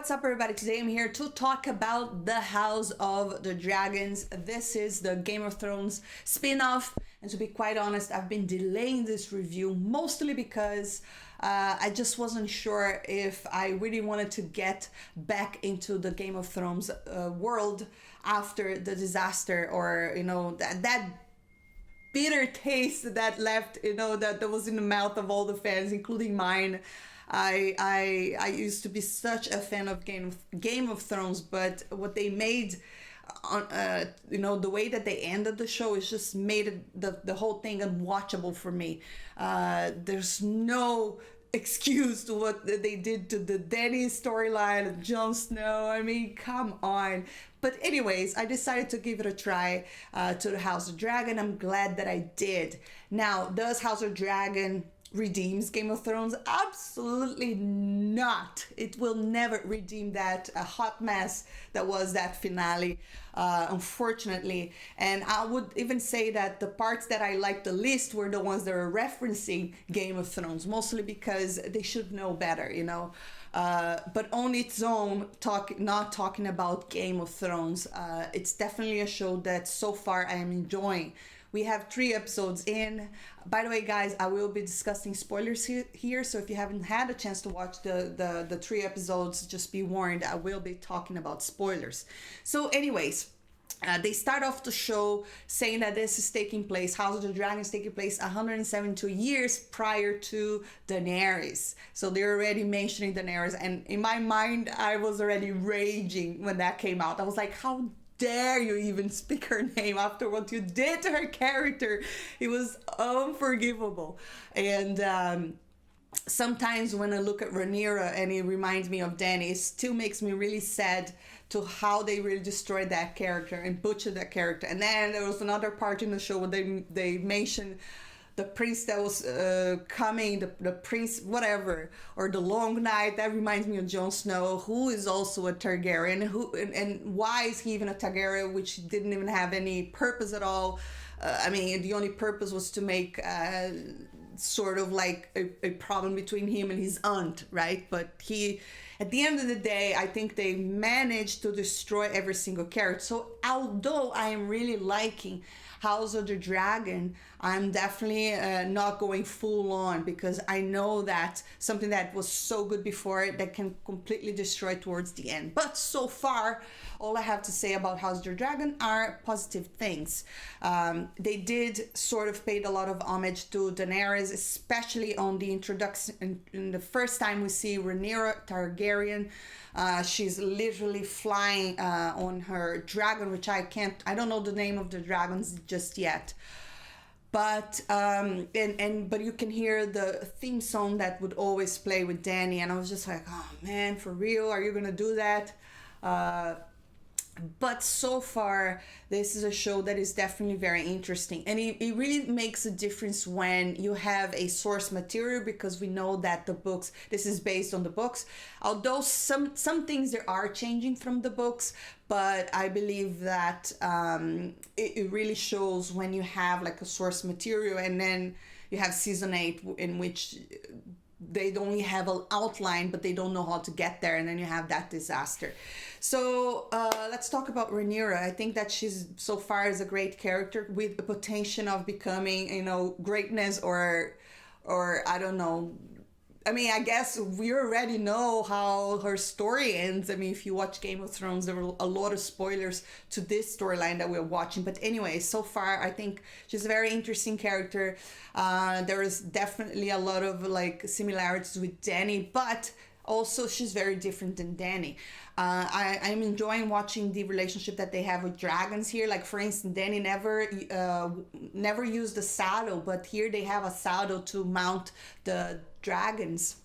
what's up, everybody? Today I'm here to talk about the House of the Dragons. This is the Game of Thrones spin-off, and to be quite honest, I've been delaying this review mostly because I just wasn't sure if I really wanted to get back into the Game of Thrones world after the disaster, or that bitter taste that left, that was in the mouth of all the fans, including mine. I used to be such a fan of Game of Thrones, but what they made on the way that they ended the show is just made the whole thing unwatchable for me. There's no excuse to what they did to the Dany storyline of Jon Snow. I mean, come on. But anyways, I decided to give it a try to the House of Dragon. I'm glad that I did. Now, does House of Dragon redeems Game of Thrones? Absolutely not. It will never redeem that hot mess that was that finale, unfortunately. And I would even say that the parts that I liked the least were the ones that are referencing Game of Thrones, mostly because they should know better, but on its own, not talking about Game of Thrones, it's definitely a show that so far I am enjoying. We have 3 episodes in. By the way, guys, I will be discussing spoilers here, so if you haven't had a chance to watch the 3 episodes, just be warned, I will be talking about spoilers. So anyways, they start off the show saying that this is taking place, House of the Dragon is taking place 172 years prior to Daenerys. So they're already mentioning Daenerys, and in my mind, I was already raging when that came out. I was like, how dare you even speak her name after what you did to her character? It was unforgivable. And sometimes when I look at Rhaenyra and it reminds me of Dany, it still makes me really sad to how they really destroyed that character and butchered that character. And then there was another part in the show where they mentioned the prince that was coming, the prince, whatever, or the Long Night. That reminds me of Jon Snow, who is also a Targaryen. And why is he even a Targaryen, which didn't even have any purpose at all? The only purpose was to make sort of like a problem between him and his aunt, right? But at the end of the day, I think they managed to destroy every single character. So although I am really liking House of the Dragon, I'm definitely not going full on, because I know that something that was so good before that can completely destroy towards the end. But so far, all I have to say about House of the Dragon are positive things. They did sort of paid a lot of homage to Daenerys, especially on the introduction. In the first time we see Rhaenyra Targaryen, she's literally flying on her dragon, which I don't know the name of the dragons just yet. But but you can hear the theme song that would always play with Dany, and I was just like, oh man, for real, are you gonna do that? But so far, this is a show that is definitely very interesting. And it really makes a difference when you have a source material, because we know that this is based on the books. Although some things there are changing from the books, but I believe that it really shows when you have like a source material, and then you have season 8 in which they only have an outline, but they don't know how to get there, and then you have that disaster. So let's talk about Rhaenyra. I think that she's so far is a great character with the potential of becoming, greatness, or I don't know. I mean, I guess we already know how her story ends. I mean, if you watch Game of Thrones, there were a lot of spoilers to this storyline that we're watching. But anyway, so far, I think she's a very interesting character. There is definitely a lot of similarities with Dany, but also she's very different than Dany. I'm enjoying watching the relationship that they have with dragons here. Like, for instance, Dany never used a saddle, but here they have a saddle to mount the dragons.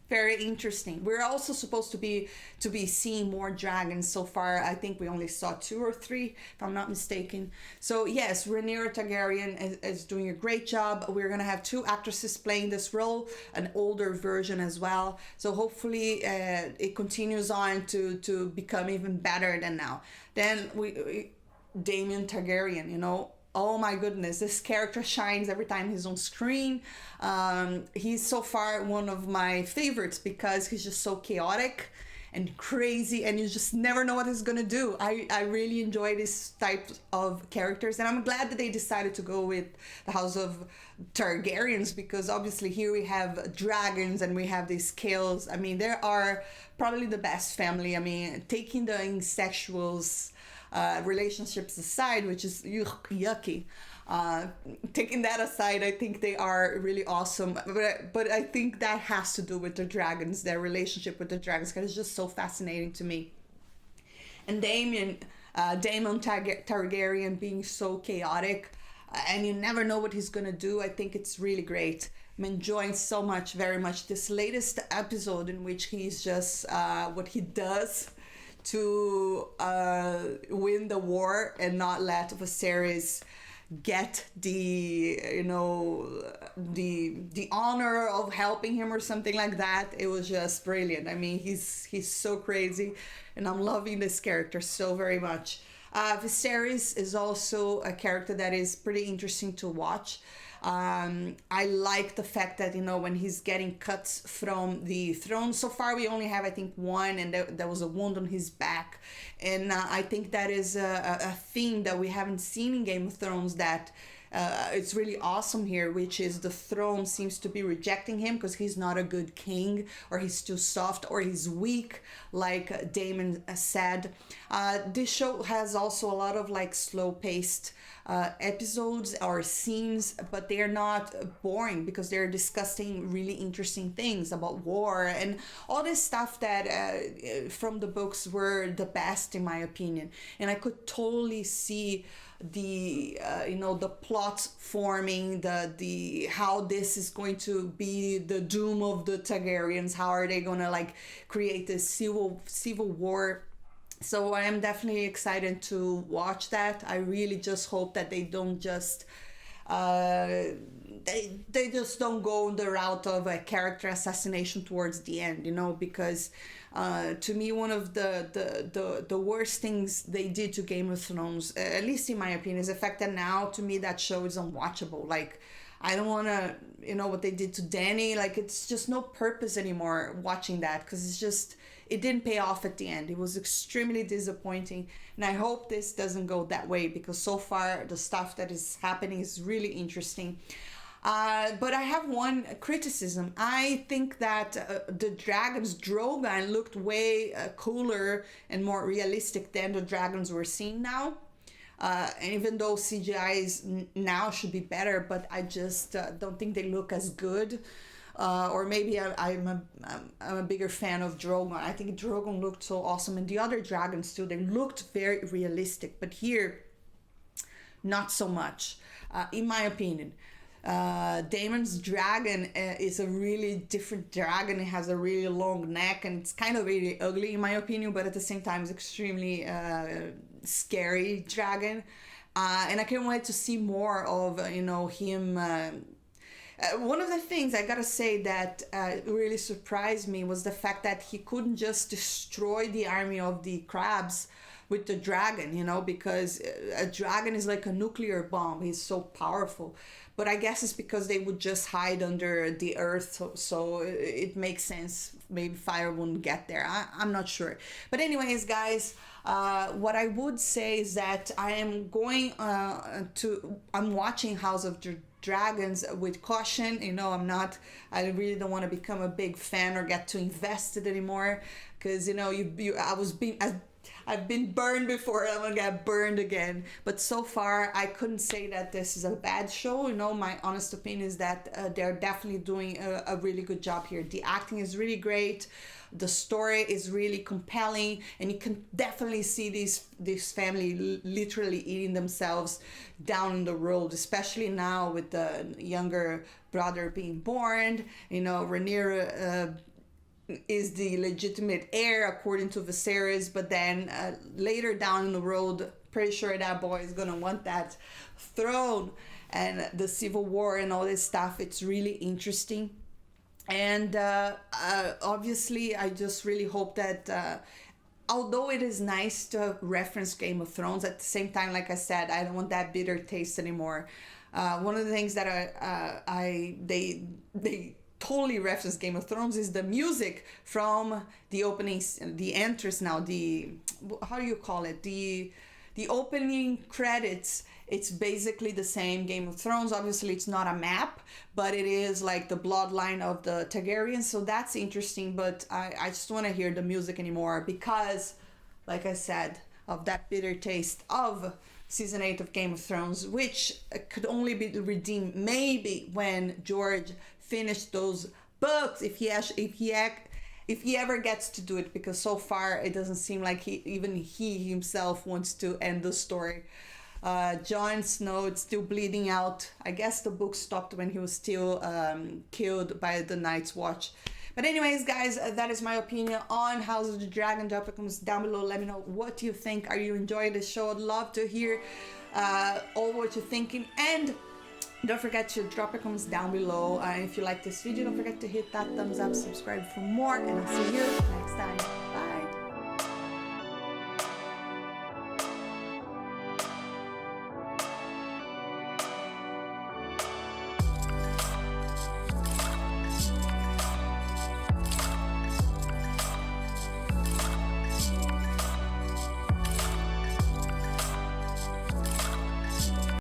Very interesting. We're also supposed to be seeing more dragons. So far, I think we only saw 2 or 3, if I'm not mistaken. So yes, Rhaenyra Targaryen is doing a great job. We're gonna have 2 actresses playing this role, an older version as well. So hopefully it continues on to become even better than now. Then Daemon Targaryen, oh my goodness, this character shines every time he's on screen. He's so far one of my favorites because he's just so chaotic and crazy, and you just never know what he's gonna do. I really enjoy this type of characters, and I'm glad that they decided to go with the House of Targaryens, because obviously here we have dragons and we have these scales. I mean, there are probably the best family. I mean, taking the incestuals relationships aside, which is yucky. Taking that aside, I think they are really awesome. But I think that has to do with the dragons, their relationship with the dragons, because it's just so fascinating to me. And Daemon Targaryen being so chaotic, and you never know what he's gonna do. I think it's really great. I'm enjoying so much, very much, this latest episode in which he's just what he does to win the war and not let Viserys get the the honor of helping him or something like that. It was just brilliant. I mean, he's so crazy, and I'm loving this character so very much. Viserys is also a character that is pretty interesting to watch. I like the fact that, when he's getting cuts from the throne. So far, we only have, I think, one, and there was a wound on his back. And I think that is a theme that we haven't seen in Game of Thrones that it's really awesome here, which is the throne seems to be rejecting him because he's not a good king, or he's too soft, or he's weak, like Daemon said. This show has also a lot of slow-paced episodes or scenes, but they're not boring because they're discussing really interesting things about war and all this stuff that from the books were the best, in my opinion. And I could totally see the the plots forming, the how this is going to be the doom of the Targaryens. How are they gonna create this civil war? So I am definitely excited to watch that. I really just hope that they don't just they just don't go the route of a character assassination towards the end, because to me, one of the worst things they did to Game of Thrones, at least in my opinion, is the fact that now, to me, that show is unwatchable. I don't want to, what they did to Dany. It's just no purpose anymore watching that, because it didn't pay off at the end. It was extremely disappointing. And I hope this doesn't go that way, because so far the stuff that is happening is really interesting. But I have one criticism. I think that the dragons, Drogon, looked way cooler and more realistic than the dragons we're seeing now. And even though CGI now should be better, but I just don't think they look as good. Or maybe I'm a bigger fan of Drogon. I think Drogon looked so awesome, and the other dragons too. They looked very realistic, but here, not so much, in my opinion. Daemon's dragon is a really different dragon. It has a really long neck, and it's kind of really ugly, in my opinion, but at the same time, it's extremely scary dragon. And I can't wait to see more of him. One of the things I gotta say that really surprised me was the fact that he couldn't just destroy the army of the crabs with the dragon, because a dragon is like a nuclear bomb. He's so powerful. But I guess it's because they would just hide under the earth, so it makes sense. Maybe fire wouldn't get there. I'm not sure. But anyways, guys, what I would say is that I am going I'm watching House of Dragons with caution. I really don't want to become a big fan or get too invested anymore, because I've been burned before, I'm gonna get burned again. But so far, I couldn't say that this is a bad show. My honest opinion is that they're definitely doing a really good job here. The acting is really great. The story is really compelling, and you can definitely see this family literally eating themselves down in the road, especially now with the younger brother being born. Rhaenyra is the legitimate heir according to Viserys, but then later down in the road, pretty sure that boy is gonna want that throne, and the civil war and all this stuff. It's really interesting. And obviously, I just really hope that although it is nice to reference Game of Thrones, at the same time, like I said, I don't want that bitter taste anymore. One of the things that they totally reference Game of Thrones is the music from the opening, the entrance now, the, how do you call it? The opening credits. It's basically the same Game of Thrones. Obviously, it's not a map, but it is like the bloodline of the Targaryens. So that's interesting, but I just want to hear the music anymore because, like I said, of that bitter taste of season 8 of Game of Thrones, which could only be redeemed maybe when George finished those books, if he ever gets to do it, because so far it doesn't seem like he himself wants to end the story. Jon Snow is still bleeding out. I guess the book stopped when he was still killed by the Night's Watch. But anyways, guys, that is my opinion on House of the Dragon. Drop your comments down below. Let me know what you think. Are you enjoying the show? I'd love to hear all what you're thinking. And don't forget to drop your comments down below. If you like this video, don't forget to hit that thumbs up, subscribe for more, and I'll see you next time.